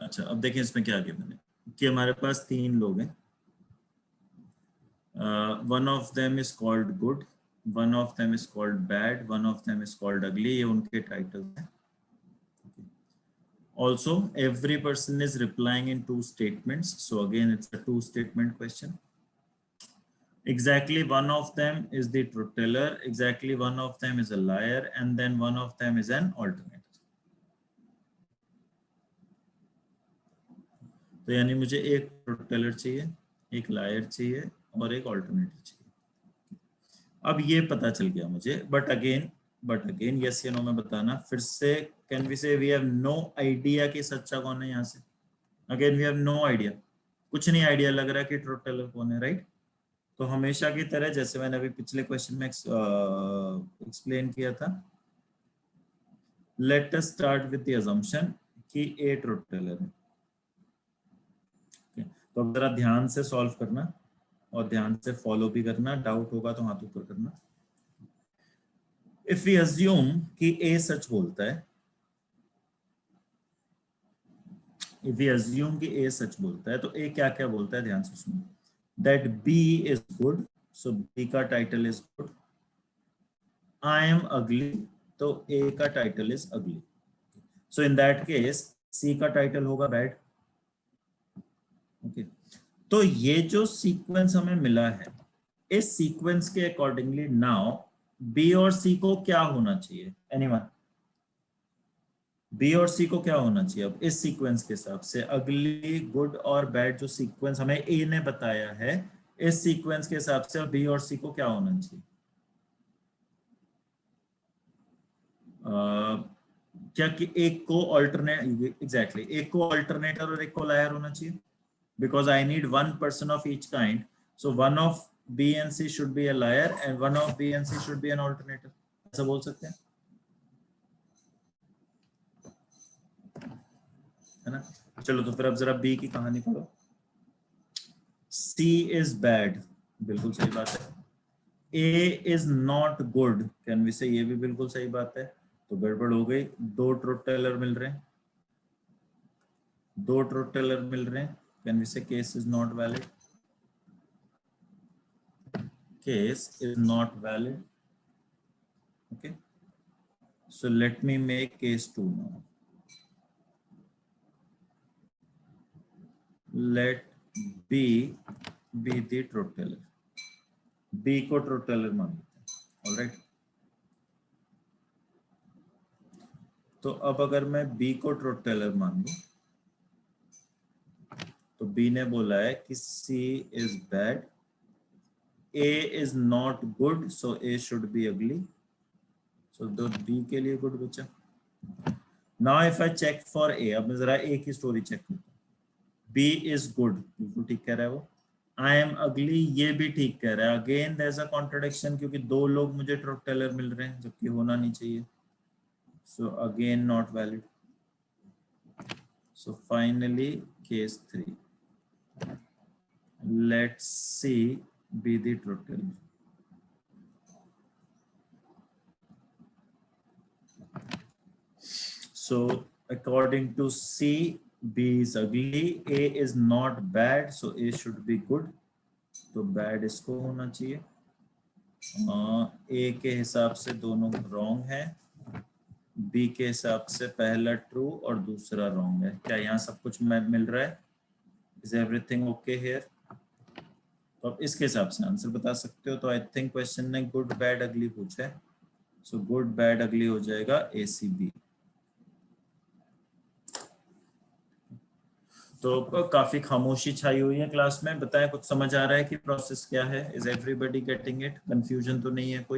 अच्छा अब देखें इसमें क्या किया मैंने कि हमारे पास 3 लोग हैं, one of them is called good, one of them is called bad, one of them is called अगली, ये उनके टाइटल्स हैं। Also, every person is replying in 2 statements. So again, it's a 2 statement question. Exactly one of them is the truth teller, exactly one of them is a liar, and then one of them is an alternator. तो यानी मुझे एक truth Taylor चाहिए, एक lawyer चाहिए और एक alternator चाहिए। अब ये पता चल गया मुझे, बट अगेन यस या नो में बताना। फिर से can we say we have no idea कि सच्चा कौन है। यहाँ से again we have no idea, कुछ नहीं आइडिया लग रहा कि ट्रुथ टेलर कौन है, राइट। तो हमेशा की तरह जैसे मैंने अभी पिछले क्वेश्चन में एक्सप्लेन किया था, let us start with the assumption कि ए ट्रुथ टेलर है। तो अब जरा ध्यान से सॉल्व करना और ध्यान से फॉलो भी करना, डाउट होगा तो हाथ ऊपर करना। इफ वी अज्यूम कि ए सच बोलता है, इफ वी अज्यूम कि ए सच बोलता है तो ए क्या क्या बोलता है, ध्यान से सुनो। That B is good, so B का title is good. I am ugly, तो ए का टाइटल इज अगली। सो इन दैट केस सी का टाइटल होगा बैड। ओके, तो ये जो सीक्वेंस हमें मिला है, इस सीक्वेंस के अकॉर्डिंगली नाउ बी और सी को क्या होना चाहिए, एनीवन? बी और सी को क्या होना चाहिए अब इस सीक्वेंस के हिसाब से? अगली, गुड और बैड जो सीक्वेंस हमें ए ने बताया है, इस सीक्वेंस के हिसाब से बी और सी को क्या होना चाहिए? क्या कि एक को ऑल्टरनेट, एग्जैक्टली एक को ऑल्टरनेटर और एक को लायर होना चाहिए, because I need one person of each kind. So one of B and C should be a liar and one of B and C should be an alternator. ऐसा बोल सकते हैं, है ना? चलो तो फिर अब जरा B की कहानी पढ़ो। C is bad, बिल्कुल सही बात है। A is not good, can we say, ये भी बिल्कुल सही बात है। तो गड़बड़ हो गई, दो ट्रुथ टेलर मिल रहे हैं, दो ट्रुथ टेलर मिल रहे हैं। कैन वी से case is not valid, case is not valid. Okay, so let me make case 2 now. Let B be the truth teller. B को truth teller मान लेते हैं, all right? तो अब अगर मैं B को truth teller मान लूं, तो B ने बोला है कि C is bad, A is not good, so A should be ugly. So the B के लिए good बचा। Now if I check for A, अब मैं जरा A की स्टोरी चेक करता हूँ। B is good, बिल्कुल ठीक कह रहा है वो। I am ugly, ये भी ठीक कह रहा है। Again there's a contradiction, क्योंकि दो लोग मुझे ट्रुथ टेलर मिल रहे हैं जबकि होना नहीं चाहिए। So again not valid. So finally case 3. Let's C be the truth teller. So according to C, B is ugly, A is not bad, so A should be good. तो bad इसको होना चाहिए। ए के हिसाब से दोनों रॉन्ग है, B के हिसाब से पहला ट्रू और दूसरा रॉन्ग है। क्या यहाँ सब कुछ मिल रहा है? Is everything okay here? तो अब इसके हिसाब से आंसर बता सकते हो। तो आई थिंक क्वेश्चन ने गुड बैड अगली पूछा है, सो गुड बैड अगली हो जाएगा ए सी बी। तो काफी खामोशी छाई हुई है क्लास में। बताएं कुछ समझ आ रहा है कि प्रोसेस क्या है? Is everybody getting it? Confusion तो नहीं है कोई?